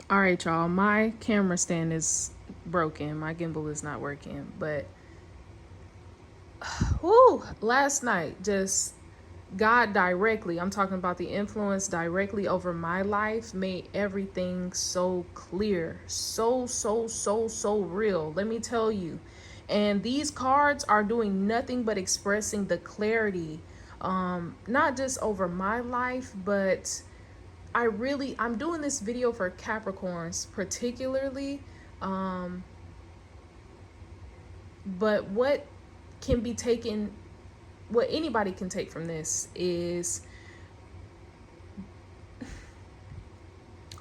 All right, y'all. My camera stand is broken. My gimbal is not working. But, whoo, last night, just God directly, I'm talking about the influence directly over my life, made everything so clear. So real. Let me tell you. And these cards are doing nothing but expressing the clarity, not just over my life, but I'm doing this video for Capricorns particularly. Um, but can be taken, what anybody can take from this is,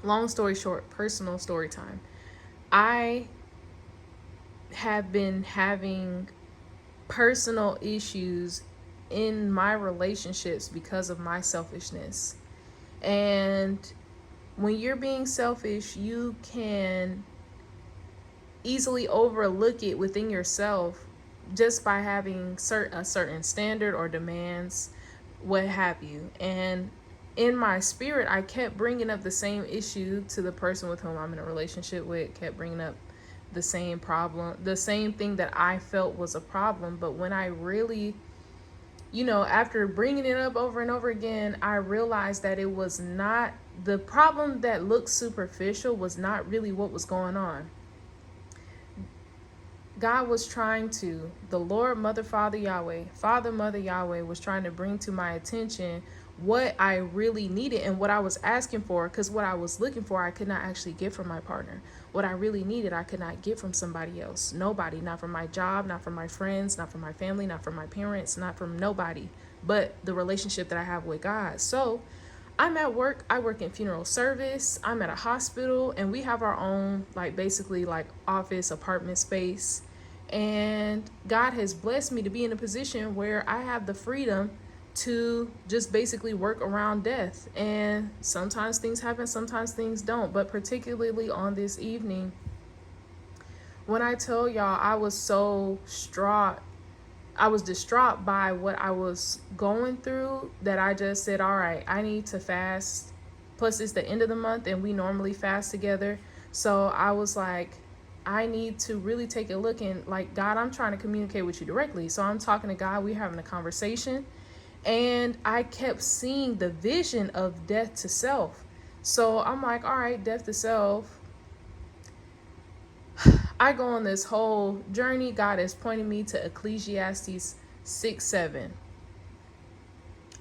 long story short, personal story time. I have been having personal issues in my relationships because of my selfishness. And when you're being selfish, you can easily overlook it within yourself just by having a certain standard or demands, what have you. And in my spirit, I kept bringing up the same issue to the person with whom I'm in a relationship with, kept bringing up the same problem, the same thing that I felt was a problem. But when I really, after bringing it up over and over again, I realized that it was not the problem that looked superficial, was not really what was going on. God was trying to, the Lord, Mother, Father, Yahweh, Father, Mother, Yahweh was trying to bring to my attention what I really needed and what I was asking for, because what I was looking for, I could not actually get from my partner. What I really needed, I could not get from somebody else. Nobody, not from my job, not from my friends, not from my family, not from my parents, not from nobody, but the relationship that I have with God. So I'm at work. I work in funeral service. I'm at a hospital, and we have our own, basically office, apartment space. And God has blessed me to be in a position where I have the freedom to just basically work around death. And sometimes things happen, sometimes things don't. But particularly on this evening, when I tell y'all I was so distraught by what I was going through, that I just said, all right, I need to fast. Plus, it's the end of the month and we normally fast together. So I was like, I need to really take a look, and God, I'm trying to communicate with you directly. So I'm talking to God, we're having a conversation, and I kept seeing the vision of death to self. So I'm like, all right, death to self. I go on this whole journey. God is pointing me to Ecclesiastes 6:7.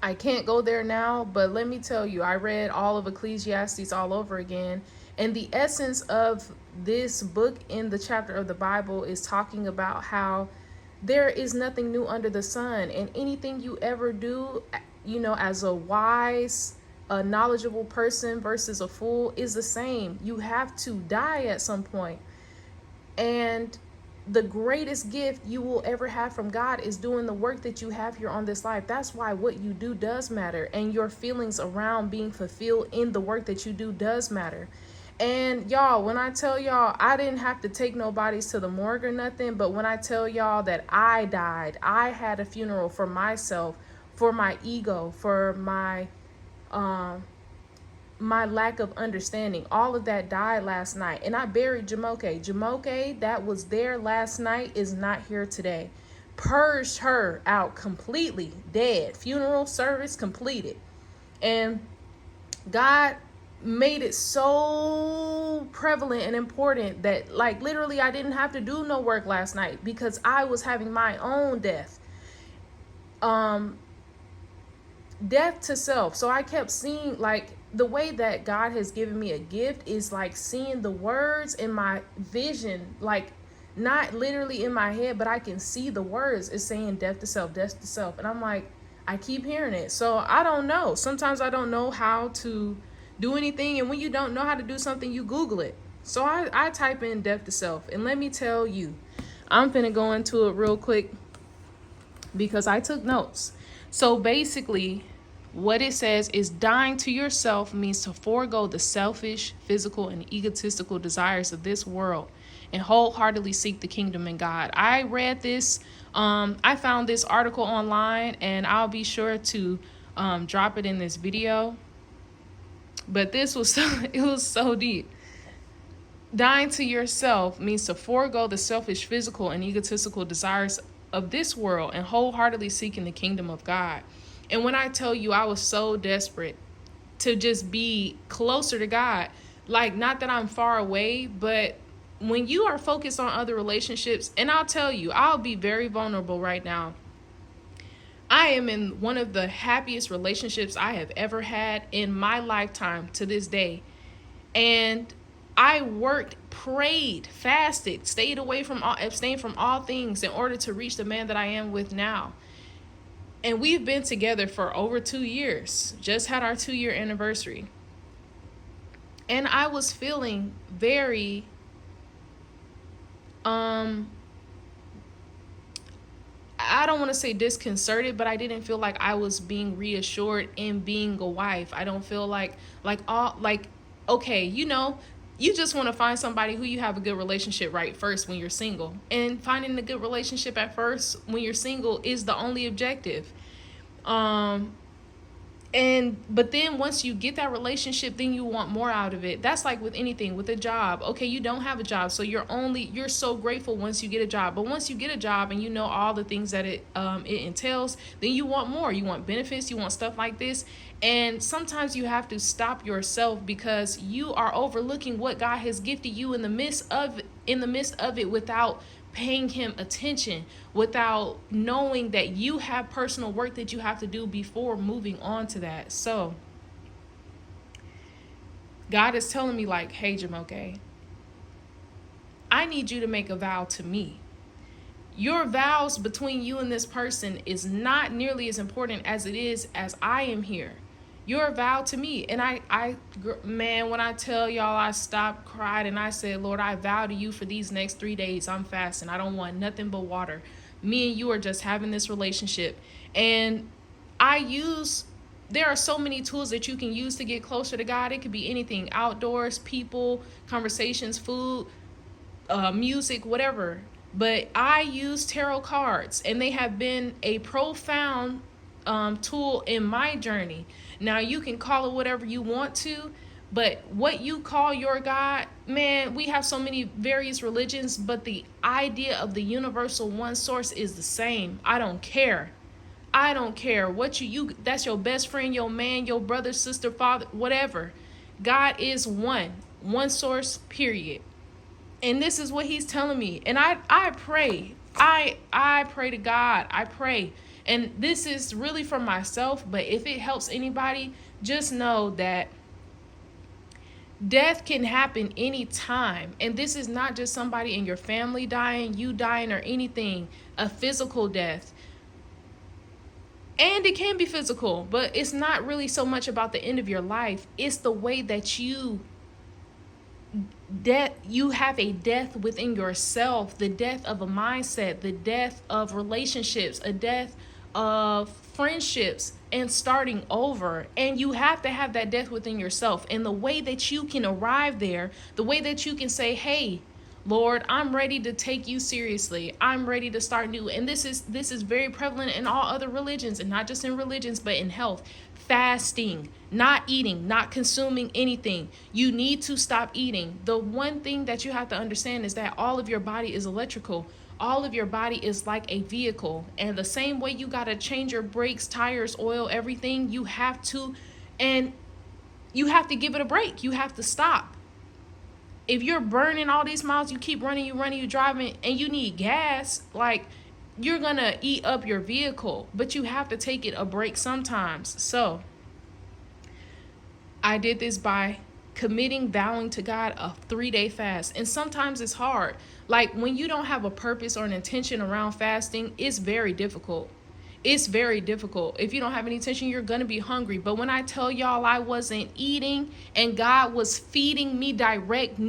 I can't go there now, but let me tell you, I read all of Ecclesiastes all over again. And the essence of this book in the chapter of the Bible is talking about how there is nothing new under the sun. And anything you ever do, as a wise, a knowledgeable person versus a fool is the same. You have to die at some point. And the greatest gift you will ever have from God is doing the work that you have here on this life. That's why what you do does matter, and your feelings around being fulfilled in the work that you do does matter. And y'all, when I tell y'all, I didn't have to take nobody's to the morgue or nothing, but when I tell y'all that I died, I had a funeral for myself, for my ego, for my lack of understanding, all of that died last night. And I buried Jamoke that was there last night is not here today. Purged her out completely, dead, funeral service completed. And God made it so prevalent and important that literally I didn't have to do no work last night because I was having my own death. Death to self. So I kept seeing, the way that God has given me a gift is seeing the words in my vision, not literally in my head, but I can see the words. It's saying death to self, death to self. And I'm like, I keep hearing it. So I don't know. Sometimes I don't know how to do anything. And when you don't know how to do something, you Google it. So I type in death to self. And let me tell you, I'm finna go into it real quick because I took notes. So basically, what it says is dying to yourself means to forego the selfish, physical, and egotistical desires of this world and wholeheartedly seek the kingdom in God. I read this. I found this article online, and I'll be sure to drop it in this video. But this was it was so deep. Dying to yourself means to forego the selfish, physical, and egotistical desires of this world and wholeheartedly seeking the kingdom of God. And when I tell you I was so desperate to just be closer to God, like, not that I'm far away, but when you are focused on other relationships, and I'll tell you, I'll be very vulnerable right now. I am in one of the happiest relationships I have ever had in my lifetime to this day. And I worked, prayed, fasted, stayed away from all, abstained from all things in order to reach the man that I am with now. And we've been together for over 2 years, just had our 2-year anniversary. And I was feeling very, I don't want to say disconcerted, but I didn't feel like I was being reassured in being a wife. I don't feel okay, you just want to find somebody who you have a good relationship right first when you're single. And finding a good relationship at first when you're single is the only objective. But then once you get that relationship, then you want more out of it. That's like with anything, with a job. Okay, you don't have a job, so you're so grateful once you get a job. But once you get a job and you know all the things that it entails, then you want more. You want benefits, you want stuff like this. And sometimes you have to stop yourself because you are overlooking what God has gifted you in the midst of it without paying him attention, without knowing that you have personal work that you have to do before moving on to that. So God is telling me, like, hey, Jamoke, I need you to make a vow to me. Your vows between you and this person is not nearly as important as it is as I am here. Your vow to me. And man, when I tell y'all, I stopped, cried, and I said, Lord, I vow to you for these next 3 days. I'm fasting. I don't want nothing but water. Me and you are just having this relationship. And there are so many tools that you can use to get closer to God. It could be anything: outdoors, people, conversations, food, music, whatever. But I use tarot cards, and they have been a profound tool in my journey. Now, you can call it whatever you want to, but what you call your God, man, we have so many various religions, but the idea of the universal one source is the same. I don't care. I don't care what that's your best friend, your man, your brother, sister, father, whatever. God is one source, period. And this is what he's telling me. And I pray. I pray to God. I pray. And this is really for myself, but if it helps anybody, just know that death can happen anytime. And this is not just somebody in your family dying, you dying, or anything, a physical death. And it can be physical, but it's not really so much about the end of your life. It's the way that you have a death within yourself, the death of a mindset, the death of relationships, a death of friendships, and starting over. And you have to have that death within yourself. And the way that you can arrive there, the way that you can say, hey, Lord, I'm ready to take you seriously. I'm ready to start new. And this is very prevalent in all other religions, and not just in religions, but in health. Fasting, not eating, not consuming anything. You need to stop eating. The one thing that you have to understand is that all of your body is electrical. All of your body is like a vehicle. And the same way you got to change your brakes, tires, oil, everything, you have to give it a break. You have to stop. If you're burning all these miles, you keep running, you driving, and you need gas, like, you're going to eat up your vehicle. But you have to take it a break sometimes. So I did this by vowing to God a 3-day fast. And sometimes it's hard. Like, when you don't have a purpose or an intention around fasting, it's very difficult. It's very difficult. If you don't have any intention, you're going to be hungry. But when I tell y'all I wasn't eating and God was feeding me direct,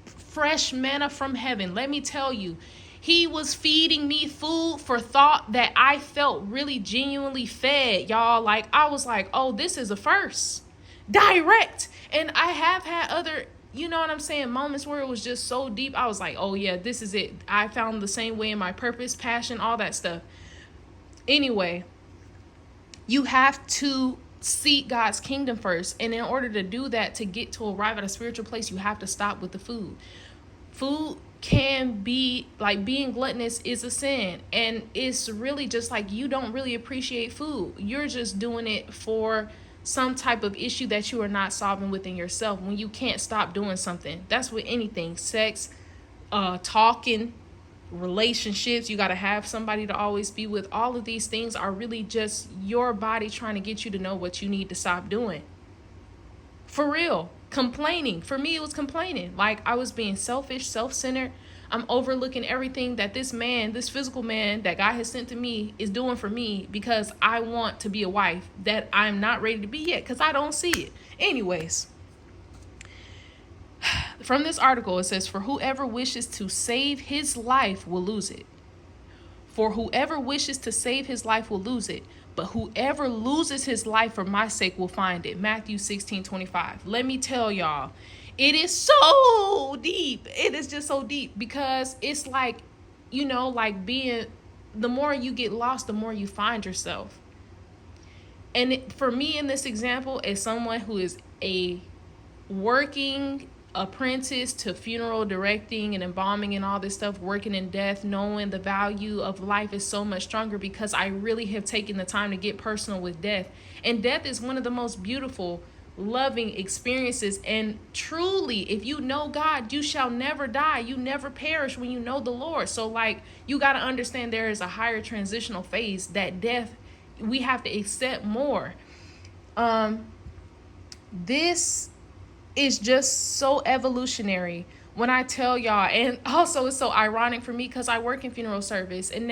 fresh manna from heaven, let me tell you, he was feeding me food for thought that I felt really genuinely fed, y'all. Like, I was like, oh, this is a first. Direct. And I have had other, you know what I'm saying, moments where it was just so deep. I was like, oh yeah, this is it. I found the same way in my purpose, passion, all that stuff. Anyway, you have to seek God's kingdom first. And in order to do that, to arrive at a spiritual place, you have to stop with the food. Food can be like, being gluttonous is a sin, and it's really just like, you don't really appreciate food. You're just doing it for some type of issue that you are not solving within yourself. When you can't stop doing something, that's with anything. Sex, talking, relationships, you got to have somebody to always be with. All of these things are really just your body trying to get you to know what you need to stop doing. For real. Complaining. For me, it was complaining. Like, I was being selfish, self-centered. I'm overlooking everything that this man, this physical man that God has sent to me, is doing for me, because I want to be a wife that I'm not ready to be yet, because I don't see it. Anyways, from this article, it says, for whoever wishes to save his life will lose it. For whoever wishes to save his life will lose it, but whoever loses his life for my sake will find it. Matthew 16:25. Let me tell y'all, it is so deep. It is just so deep, because it's like, like being, the more you get lost, the more you find yourself. And for me, in this example, as someone who is a working apprentice to funeral directing and embalming and all this stuff, working in death, knowing the value of life is so much stronger, because I really have taken the time to get personal with death. And death is one of the most beautiful, loving experiences. And truly, if you know God, you shall never die. You never perish when you know the Lord. So like, you got to understand there is a higher transitional phase that death, we have to accept more. This is just so evolutionary when I tell y'all. And also, it's so ironic for me, because I work in funeral service, and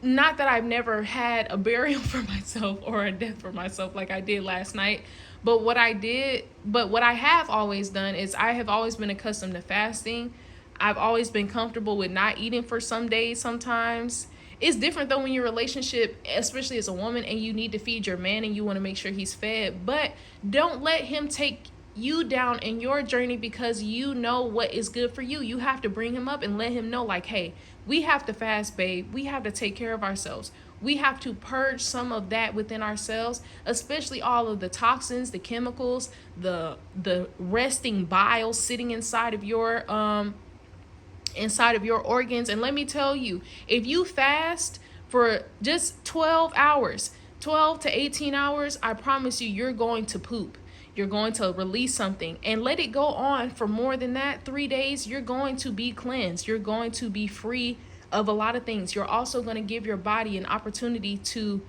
not that I've never had a burial for myself or a death for myself like I did last night, but what I have always done is, I have always been accustomed to fasting. I've always been comfortable with not eating for some days. Sometimes it's different though when your relationship, especially as a woman, and you need to feed your man and you want to make sure he's fed. But don't let him take you down in your journey, because you know what is good for you. You have to bring him up and let him know, like, hey, we have to fast, babe. We have to take care of ourselves. We have to purge some of that within ourselves, especially all of the toxins, the chemicals, the resting bile sitting inside of your organs. And let me tell you, if you fast for just 12 hours, 12 to 18 hours, I promise you, you're going to poop. You're going to release something, and let it go on for more than that. 3 days, you're going to be cleansed. You're going to be free of a lot of things. You're also going to give your body an opportunity to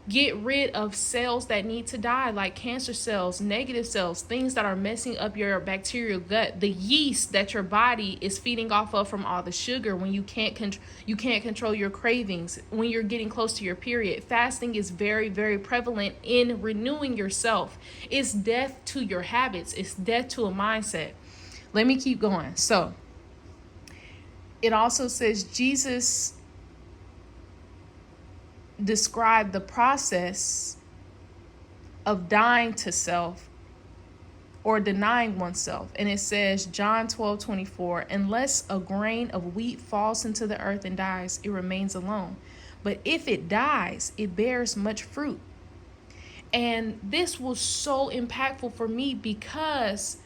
get rid of cells that need to die, like cancer cells, negative cells, things that are messing up your bacterial gut, the yeast that your body is feeding off of from all the sugar. When you can't control your cravings, when you're getting close to your period, fasting is very, very prevalent in renewing yourself. It's death to your habits. It's death to a mindset. Let me keep going. So it also says Jesus describe the process of dying to self or denying oneself. And it says, John 12:24, unless a grain of wheat falls into the earth and dies, it remains alone. But if it dies, it bears much fruit. And this was so impactful for me, because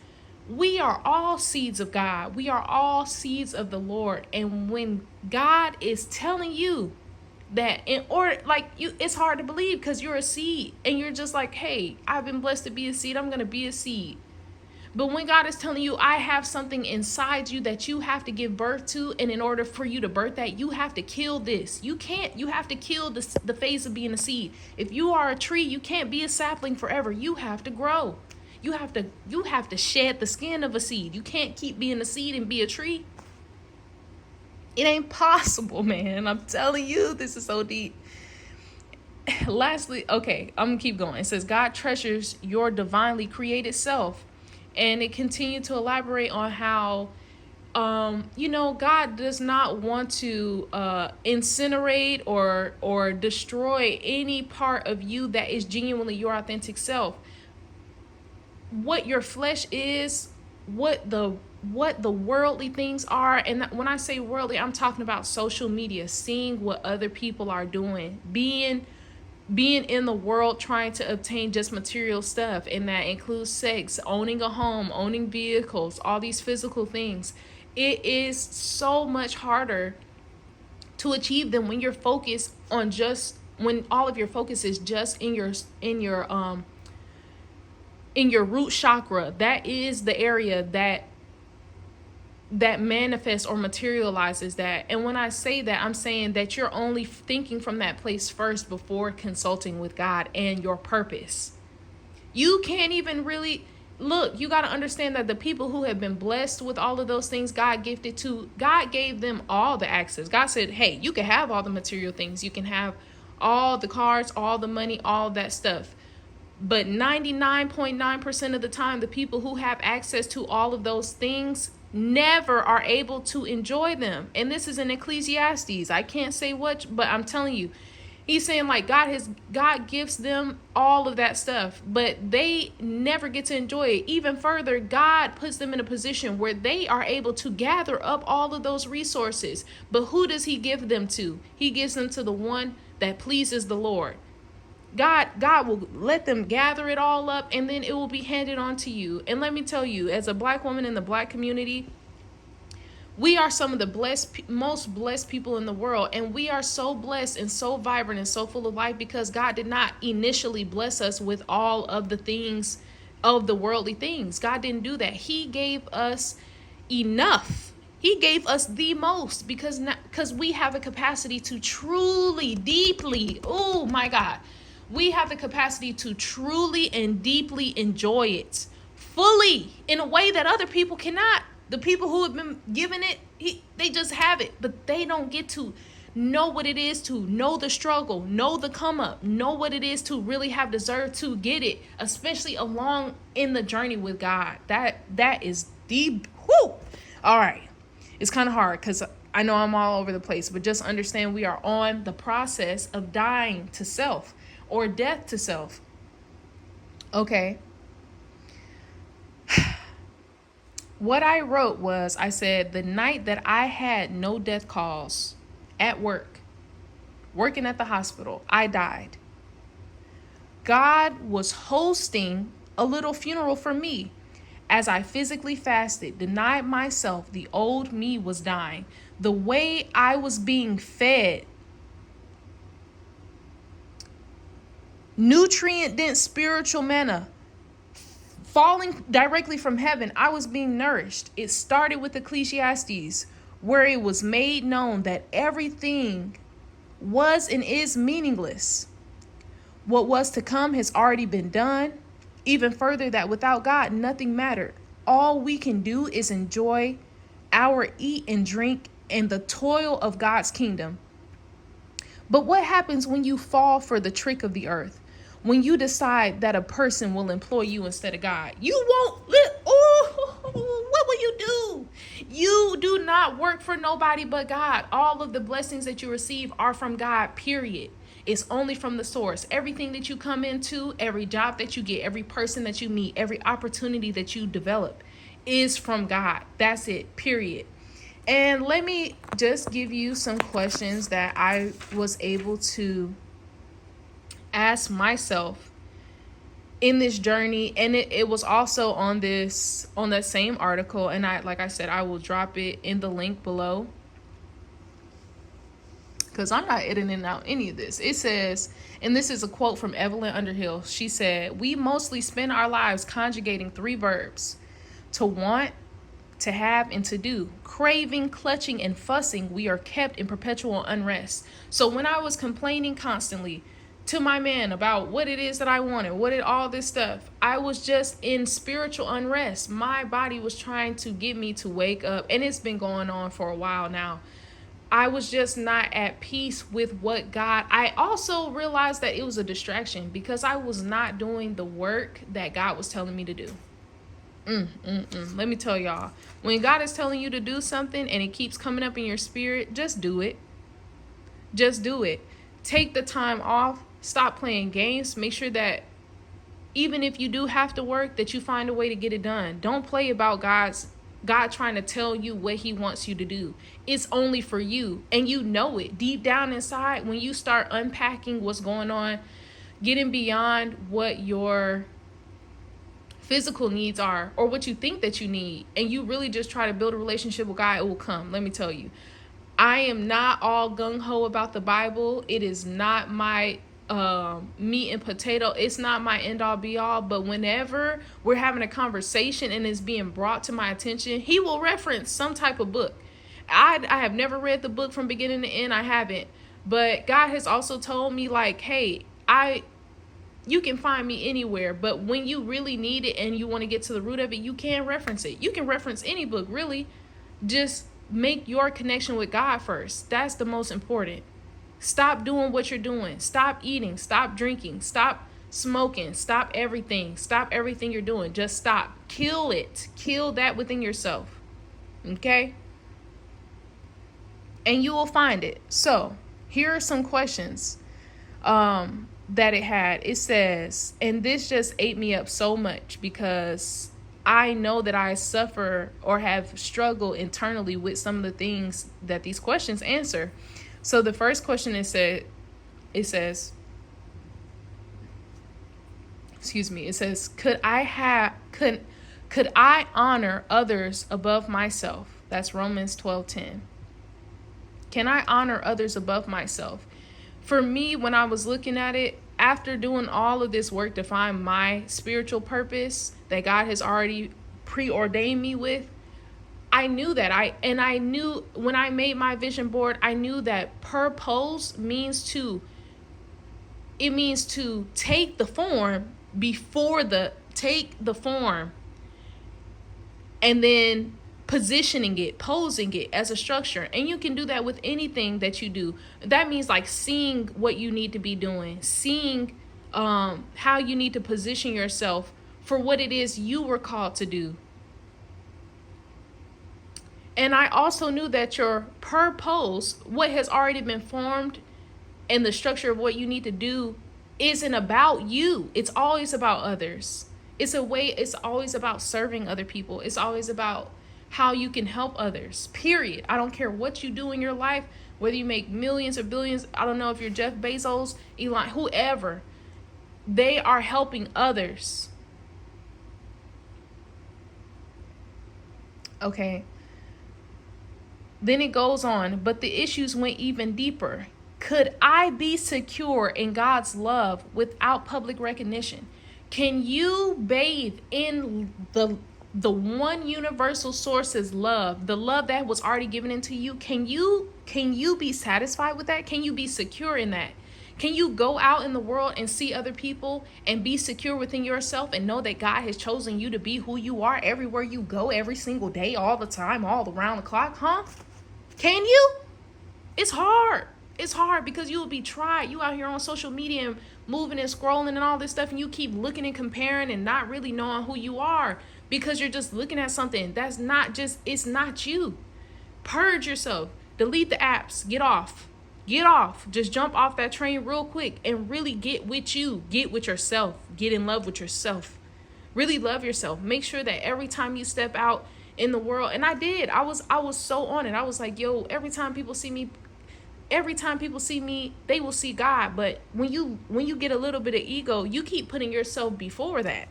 we are all seeds of God. We are all seeds of the Lord. And when God is telling you that, in order, like, you, it's hard to believe, because you're a seed and you're just like, hey, I've been blessed to be a seed, I'm gonna be a seed. But when God is telling you, I have something inside you that you have to give birth to, and in order for you to birth that, you have to kill this. You have to kill the phase of being a seed. If you are a tree, you can't be a sapling forever. You have to grow. You have to shed the skin of a seed. You can't keep being a seed and be a tree. It ain't possible, man. I'm telling you, this is so deep. Lastly, okay, I'm gonna keep going. It says, God treasures your divinely created self. And it continued to elaborate on how, God does not want to incinerate or destroy any part of you that is genuinely your authentic self. What your flesh is, what the worldly things are. And when I say worldly, I'm talking about social media, seeing what other people are doing, being being in the world trying to obtain just material stuff, and that includes sex, owning a home, owning vehicles, all these physical things. It is so much harder to achieve them when you're focused on just when all of your focus is just in your root chakra. That is the area that manifests or materializes that. And when I say that, I'm saying that you're only thinking from that place first before consulting with God and your purpose. You can't even really look. You got to understand that the people who have been blessed with all of those things God gifted to, God gave them all the access. God said, hey, you can have all the material things. You can have all the cars, all the money, all that stuff. But 99.9% of the time, the people who have access to all of those things never are able to enjoy them. And this is in Ecclesiastes. I can't say what, but I'm telling you, he's saying like God gives them all of that stuff, but they never get to enjoy it. Even further, God puts them in a position where they are able to gather up all of those resources. But who does he give them to? He gives them to the one that pleases the Lord. God will let them gather it all up, and then it will be handed on to you. And let me tell you, as a Black woman in the Black community, we are some of the most blessed people in the world. And we are so blessed and so vibrant and so full of life because God did not initially bless us with all of the things of the worldly things. God didn't do that. He gave us enough. He gave us the most because we have a capacity to truly, deeply, oh my God, we have the capacity to truly and deeply enjoy it fully in a way that other people cannot. The people who have been given it, they just have it, but they don't get to know what it is to know the struggle, know the come up, know what it is to really have deserved to get it, especially along in the journey with God. That is deep. Whoo! All right. It's kind of hard because I know I'm all over the place, but just understand we are on the process of dying to self or death to self. Okay. What I wrote was, I said, the night that I had no death calls at work, working at the hospital, I died. God was hosting a little funeral for me. As I physically fasted, denied myself, the old me was dying. The way I was being fed, nutrient-dense spiritual manna, falling directly from heaven, I was being nourished. It started with Ecclesiastes, where it was made known that everything was and is meaningless. What was to come has already been done. Even further, that without God, nothing mattered. All we can do is enjoy our eat and drink and the toil of God's kingdom. But what happens when you fall for the trick of the earth? When you decide that a person will employ you instead of God, you won't. What will you do? You do not work for nobody but God. All of the blessings that you receive are from God, period. It's only from the source. Everything that you come into, every job that you get, every person that you meet, every opportunity that you develop is from God. That's it, period. And let me just give you some questions that I was able to ask myself in this journey. And it was also on that same article. And like I said, I will drop it in the link below, because I'm not editing out any of this. It says, and this is a quote from Evelyn Underhill. She said, "We mostly spend our lives conjugating three verbs: to want, to have, and to do. Craving, clutching, and fussing, we are kept in perpetual unrest." So when I was complaining constantly to my man about what it is that I wanted, all this stuff, I was just in spiritual unrest. My body was trying to get me to wake up, and it's been going on for a while now. I was just not at peace with what God. I also realized that it was a distraction because I was not doing the work that God was telling me to do. Let me tell y'all, when God is telling you to do something and it keeps coming up in your spirit, just do it. Just do it. Take the time off. Stop playing games. Make sure that even if you do have to work, that you find a way to get it done. Don't play about God trying to tell you what he wants you to do. It's only for you, and you know it deep down inside. When you start unpacking what's going on getting beyond what your physical needs are or what you think that you need, and you really just try to build a relationship with God, it will come. Let me tell you, I am not all gung-ho about the Bible. It is not my meat and potato. It's not my end all be all. But whenever we're having a conversation and it's being brought to my attention, he will reference some type of book. I have never read the book from beginning to end. I haven't. But God has also told me, like, hey, you can find me anywhere, but when you really need it and you want to get to the root of it, you can reference it. You can reference any book, really. Just make your connection with God first. That's the most important. Stop doing what you're doing. Stop eating. Stop drinking. Stop smoking. Stop everything. Stop everything you're doing. Just stop. Kill it. Kill that within yourself. Okay? And you will find it. So, here are some questions that it had. It says, and this just ate me up so much because I know that I suffer or have struggled internally with some of the things that these questions answer. So the first question it says, could I honor others above myself? That's Romans 12:10. Can I honor others above myself? For me, when I was looking at it, after doing all of this work to find my spiritual purpose that God has already preordained me with, I knew that. I knew when I made my vision board, I knew that purpose means to take the form and then positioning it, posing it as a structure. And you can do that with anything that you do. That means like seeing what you need to be doing, seeing how you need to position yourself for what it is you were called to do. And I also knew that your purpose, what has already been formed, and the structure of what you need to do isn't about you. It's always about others. It's always about serving other people. It's always about how you can help others, period. I don't care what you do in your life, whether you make millions or billions. I don't know if you're Jeff Bezos, Elon, whoever. They are helping others. Okay. Then it goes on, but the issues went even deeper. Could I be secure in God's love without public recognition? Can you bathe in the one universal source's love, the love that was already given into you? Can you be satisfied with that? Can you be secure in that? Can you go out in the world and see other people and be secure within yourself and know that God has chosen you to be who you are everywhere you go, every single day, all the time, all around the clock? Huh? Can you? It's hard. It's hard because you will be tried. You out here on social media and moving and scrolling and all this stuff, and you keep looking and comparing and not really knowing who you are because you're just looking at something that's it's not you. Purge yourself. Delete the apps. Get off. Just jump off that train real quick and really get with you. Get with yourself. Get in love with yourself. Really love yourself. Make sure that every time you step out in the world, and I did. I was so on it. I was like, yo, every time people see me, they will see God. But when you get a little bit of ego, you keep putting yourself before that.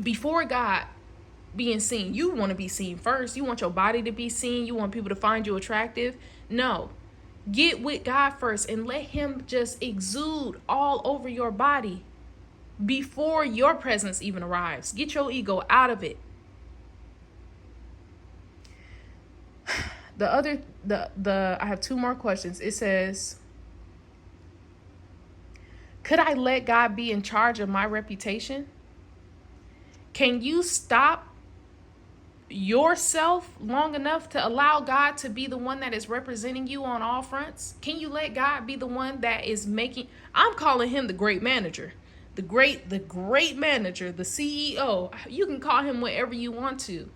Before God being seen. You want to be seen first. You want your body to be seen. You want people to find you attractive. No. Get with God first and let him just exude all over your body before your presence even arrives. Get your ego out of it. I have two more questions. It says, could I let God be in charge of my reputation? Can you stop yourself long enough to allow God to be the one that is representing you on all fronts? Can you let God be the one that is I'm calling him the great manager, the great manager, the CEO. You can call him whatever you want to.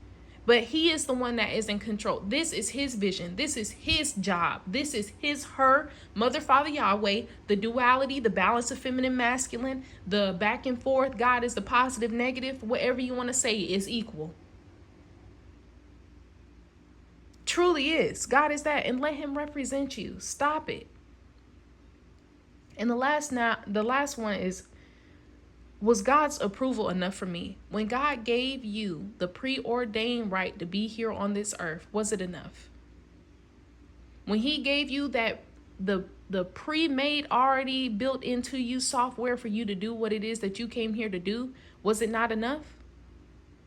But he is the one that is in control. This is his vision. This is his job. This is her, Mother, Father, Yahweh, the duality, the balance of feminine, masculine, the back and forth. God is the positive, negative, whatever you want to say is equal. Truly is. God is that. And let him represent you. Stop it. And the last one is, was God's approval enough for me? When God gave you the preordained right to be here on this earth, was it enough? When he gave you that the pre-made, already built into you software for you to do what it is that you came here to do, was it not enough?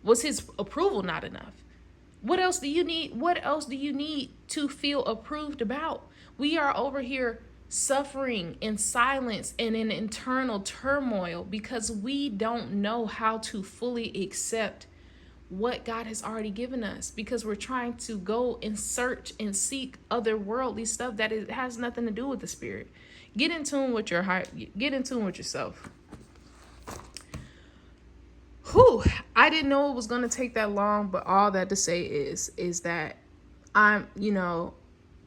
Was his approval not enough? What else do you need? What else do you need to feel approved about? We are over here suffering in silence and in internal turmoil because we don't know how to fully accept what God has already given us, because we're trying to go and search and seek otherworldly stuff that it has nothing to do with the spirit. Get in tune with your heart. Get in tune with yourself. Whew, I didn't know it was going to take that long, but all that to say is that I'm,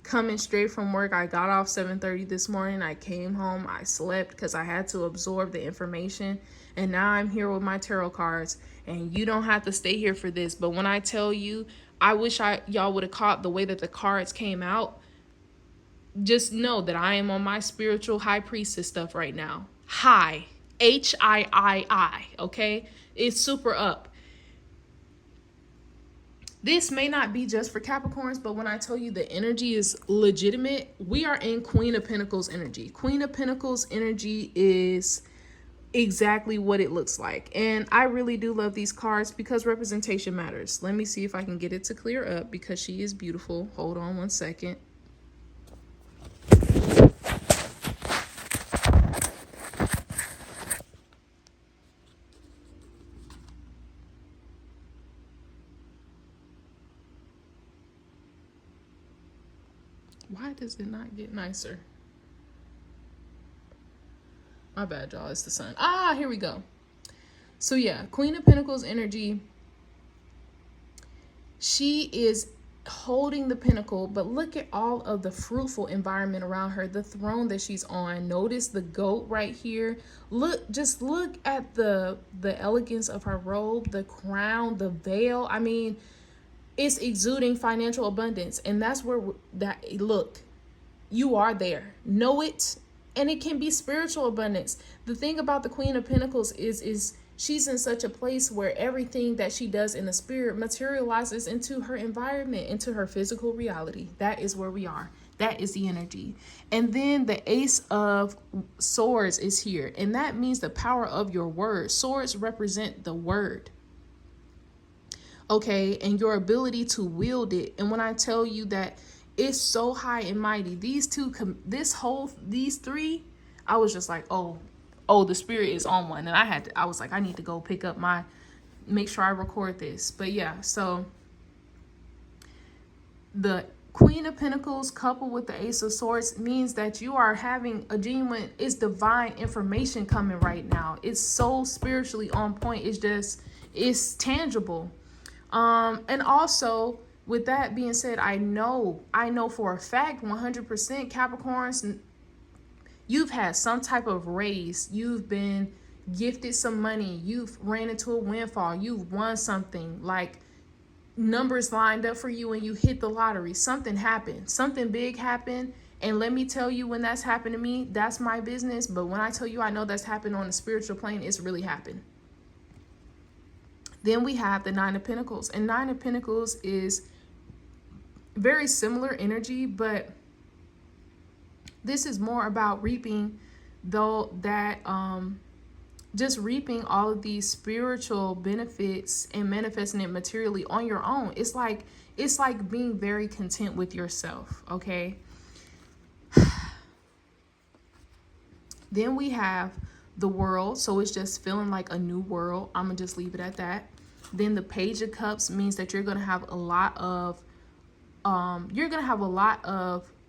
coming straight from work. I got off 7:30 this morning. I came home. I slept because I had to absorb the information. And now I'm here with my tarot cards. And you don't have to stay here for this. But when I tell you, I wish y'all would have caught the way that the cards came out. Just know that I am on my spiritual high priestess stuff right now. High. HIII. Okay? It's super up. This may not be just for Capricorns, but when I tell you the energy is legitimate, we are in Queen of Pentacles energy. Queen of Pentacles energy is exactly what it looks like. And I really do love these cards because representation matters. Let me see if I can get it to clear up because she is beautiful. Hold on one second. Why does it not get nicer? My bad, y'all. It's the sun. Here we go. So yeah, Queen of Pentacles energy. She is holding the pinnacle, but look at all of the fruitful environment around her, the throne that she's on. Notice the goat right here. Just look at the elegance of her robe, the crown, the veil. I mean, it's exuding financial abundance. And that's where look, you are there. Know it. And it can be spiritual abundance. The thing about the Queen of Pentacles is she's in such a place where everything that she does in the spirit materializes into her environment, into her physical reality. That is where we are. That is the energy. And then the Ace of Swords is here. And that means the power of your word. Swords represent the word. Okay, and your ability to wield it. And when I tell you that it's so high and mighty, these three, I was just like, oh, the spirit is on one. And I was like, I need to go pick up make sure I record this. But yeah, so the Queen of Pentacles coupled with the Ace of Swords means that you are having a genuine, it's divine information coming right now. It's so spiritually on point. It's tangible. And also, with that being said, I know for a fact, 100% Capricorns, you've had some type of raise. You've been gifted some money. You've ran into a windfall. You've won something, like numbers lined up for you and you hit the lottery. Something happened. Something big happened. And let me tell you, when that's happened to me, that's my business. But when I tell you I know that's happened on the spiritual plane, it's really happened. Then we have the Nine of Pentacles. And Nine of Pentacles is very similar energy, but this is more about reaping, just reaping all of these spiritual benefits and manifesting it materially on your own. It's like being very content with yourself, okay? Then we have the World, so it's just feeling like a new world. I'm gonna just leave it at that. Then the Page of Cups means that you're gonna have a lot of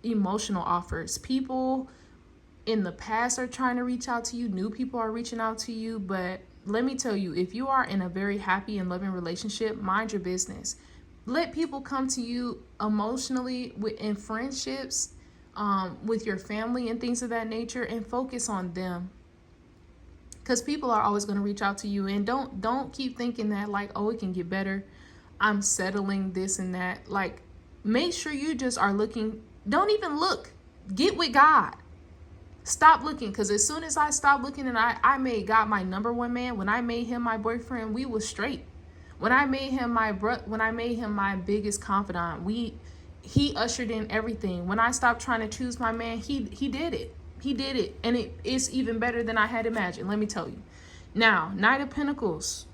emotional offers. People in the past are trying to reach out to you. New people are reaching out to you. But let me tell you, if you are in a very happy and loving relationship, mind your business. Let people come to you emotionally in friendships, with your family and things of that nature, and focus on them. Because people are always going to reach out to you. And don't keep thinking that like, oh, it can get better. I'm settling this and that. Like, make sure you just are looking. Don't even look. Get with God. Stop looking, because as soon as I stopped looking and I made God my number one man, when I made him my boyfriend, we was straight. When I made him my biggest confidant, he ushered in everything. When I stopped trying to choose my man, he did it. He did it, and it's even better than I had imagined. Let me tell you. Now, Knight of Pentacles.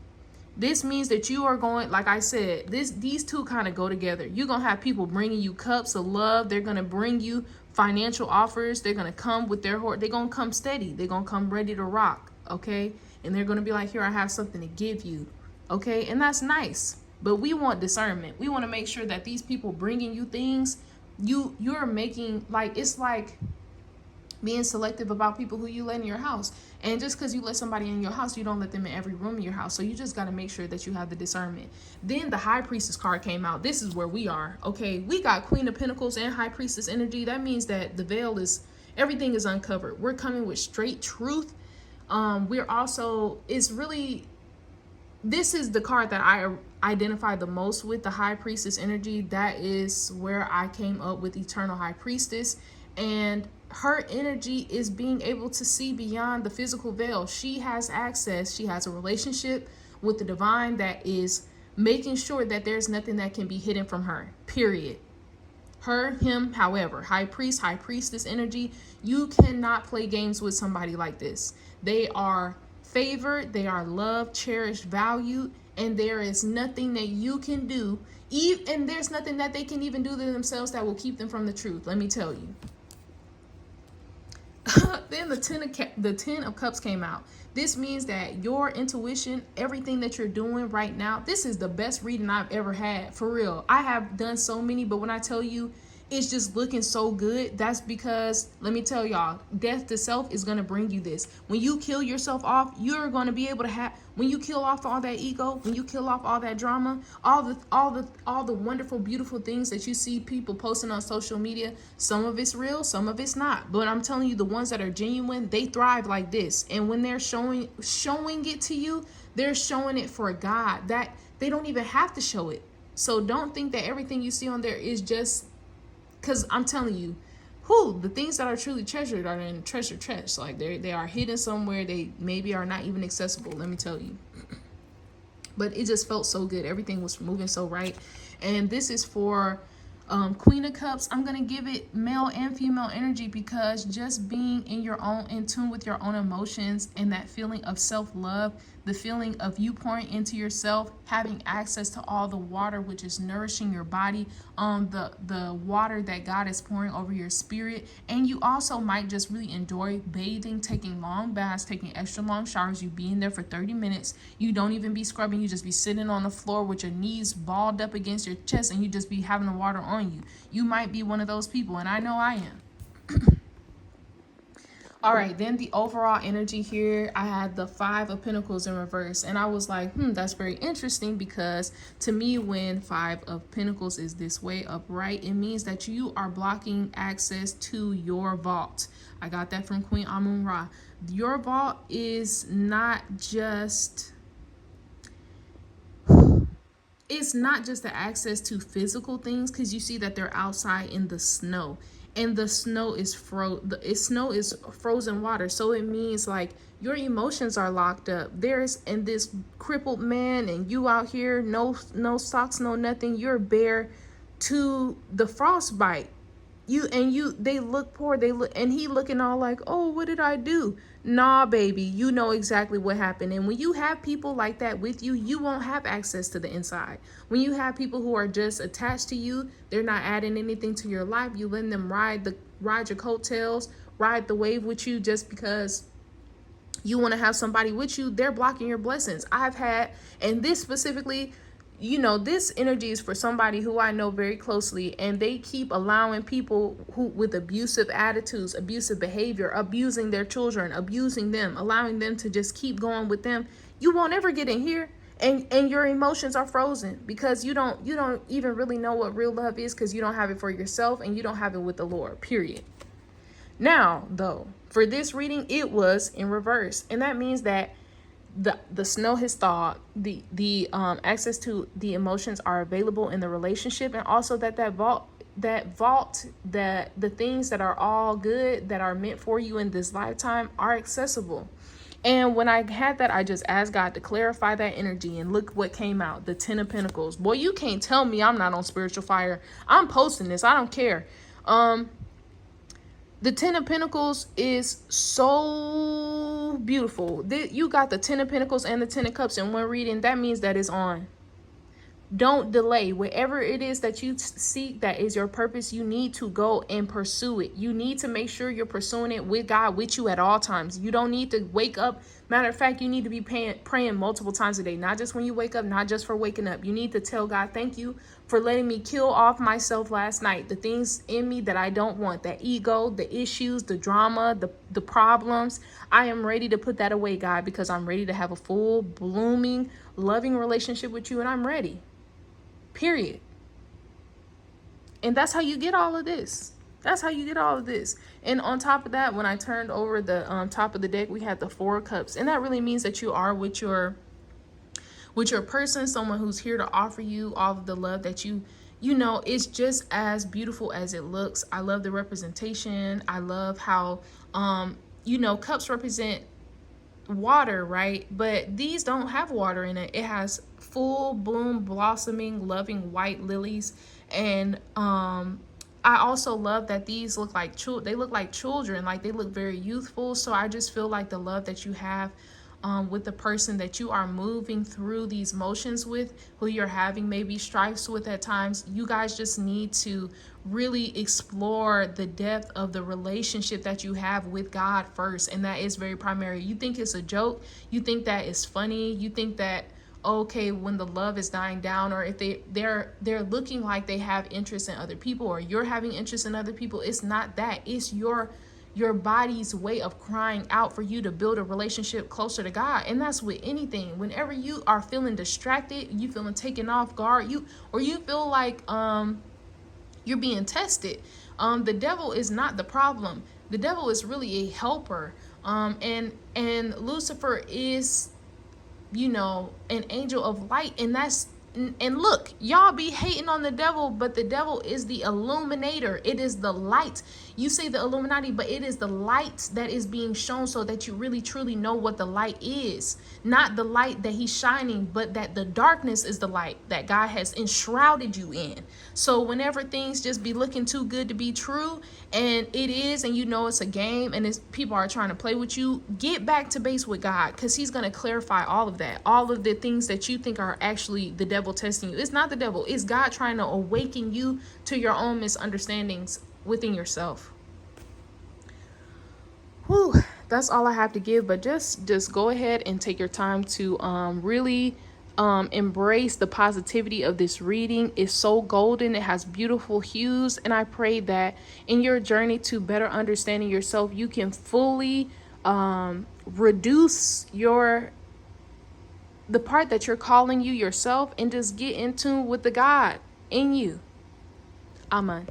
This means that you are going, like I said, these two kind of go together. You're going to have people bringing you cups of love. They're going to bring you financial offers. They're going to come with their heart. They're going to come steady. They're going to come ready to rock, okay? And they're going to be like, here, I have something to give you, okay? And that's nice. But we want discernment. We want to make sure that these people bringing you things, you're making, like, it's like being selective about people who you let in your house. And just because you let somebody in your house, you don't let them in every room in your house. So you just got to make sure that you have the discernment. Then the High Priestess card came out. This is where we are. Okay, we got Queen of Pentacles and High Priestess energy. That means that the veil is, everything is uncovered. We're coming with straight truth. We're also, it's really, this is the card that I identify the most with, the High Priestess energy. That is where I came up with Eternal High Priestess. And her energy is being able to see beyond the physical veil. She has access. She has a relationship with the divine that is making sure that there's nothing that can be hidden from her, period. Her, him, however, high priest, high priestess energy, you cannot play games with somebody like this. They are favored, they are loved, cherished, valued, and there is nothing that you can do, and there's nothing that they can even do to themselves that will keep them from the truth. Let me tell you. Then the 10 of Cups came out. This means that your intuition, everything that you're doing right now, this is the best reading I've ever had, for real. I have done so many, but when I tell you it's just looking so good, that's because, let me tell y'all, death to self is going to bring you this. When you kill yourself off, you're going to be able to have, when you kill off all that ego, when you kill off all that drama, all the wonderful, beautiful things that you see people posting on social media, some of it's real, some of it's not. But I'm telling you, the ones that are genuine, they thrive like this. And when they're showing it to you, they're showing it for God. That they don't even have to show it. So don't think that everything you see on there is just, because I'm telling you, the things that are truly treasured are in treasure chest. Like they are hidden somewhere. They maybe are not even accessible. Let me tell you. But it just felt so good. Everything was moving so right. And this is for Queen of Cups. I'm going to give it male and female energy, because just being in tune with your own emotions and that feeling of self-love, the feeling of you pouring into yourself, having access to all the water which is nourishing your body, the water that God is pouring over your spirit. And you also might just really enjoy bathing, taking long baths, taking extra long showers. You be in there for 30 minutes. You don't even be scrubbing. You just be sitting on the floor with your knees balled up against your chest, and you just be having the water on you. You might be one of those people, and I know I am. All right, then the overall energy here, I had the 5 of Pentacles in reverse, and I was like, that's very interesting, because to me, when 5 of Pentacles is this way upright, it means that you are blocking access to your vault. I got that from Queen Amun-Ra. Your vault is not just, it's not just the access to physical things, because you see that they're outside in the snow. And the snow is frozen water. So it means like your emotions are locked up. There's in this crippled man, and you out here, no socks, no nothing. You're bare to the frostbite. They look poor. And he looking all like, oh, what did I do? Nah, baby, you know exactly what happened. And when you have people like that with you, you won't have access to the inside. When you have people who are just attached to you, they're not adding anything to your life. You letting them ride your coattails, ride the wave with you just because you want to have somebody with you. They're blocking your blessings. I've had, and this specifically, this energy is for somebody who I know very closely, and they keep allowing people who with abusive attitudes, abusive behavior, abusing their children, abusing them, allowing them to just keep going with them. You won't ever get in here, and your emotions are frozen, because you don't even really know what real love is, because you don't have it for yourself, and you don't have it with the Lord, period. Now, though, for this reading, it was in reverse, and that means that the snow has thawed, the access to the emotions are available in the relationship, and also that vault vault, that the things that are all good that are meant for you in this lifetime are accessible. And when I had that, I just asked God to clarify that energy, and look what came out. The 10 of Pentacles. Boy, you can't tell me I'm not on spiritual fire. I'm posting this. I don't care. The 10 of Pentacles is so beautiful. You got the 10 of Pentacles and the 10 of Cups in one reading. That means that it's on. Don't delay. Whatever it is that you seek, that is your purpose, you need to go and pursue it. You need to make sure you're pursuing it with God with you at all times. You don't need to wake up. Matter of fact, you need to be praying multiple times a day, not just when you wake up, not just for waking up. You need to tell God, thank you for letting me kill off myself last night. The things in me that I don't want, that ego, the issues, the drama, the problems. I am ready to put that away, God, because I'm ready to have a full, blooming, loving relationship with you, and I'm ready. Period. And that's how you get all of this. That's how you get all of this. And on top of that, when I turned over the top of the deck, we had the 4 of Cups. And that really means that you are with your person, someone who's here to offer you all of the love that you know, it's just as beautiful as it looks. I love the representation. I love how, cups represent water, right? But these don't have water in it. It has full bloom, blossoming, loving white lilies. And I also love that these look like they look like children, like they look very youthful. So I just feel like the love that you have with the person that you are moving through these motions with, who you're having maybe strifes with at times, you guys just need to really explore the depth of the relationship that you have with God first. And that is very primary. You think it's a joke, you think that it's funny, you think that, okay, when the love is dying down, or if they're looking like they have interest in other people, or you're having interest in other people, it's not that. It's your body's way of crying out for you to build a relationship closer to God. And that's with anything. Whenever you are feeling distracted, you feeling taken off guard, you feel like you're being tested, the devil is not the problem. The devil is really a helper. And Lucifer is, an angel of light. And look, y'all be hating on the devil, but the devil is the illuminator. It is the light. You say the Illuminati, but it is the light that is being shown, so that you really truly know what the light is. Not the light that he's shining, but that the darkness is the light that God has enshrouded you in. So whenever things just be looking too good to be true, and it is, and it's a game, and people are trying to play with you, get back to base with God, because he's going to clarify all of that. All of the things that you think are actually the devil testing you. It's not the devil. It's God trying to awaken you to your own misunderstandings within yourself. Whew, that's all I have to give. But just go ahead and take your time to really embrace the positivity of this reading. It's so golden. It has beautiful hues. And I pray that in your journey to better understanding yourself, you can fully reduce the part that you're calling you yourself, and just get in tune with the God in you. Amen.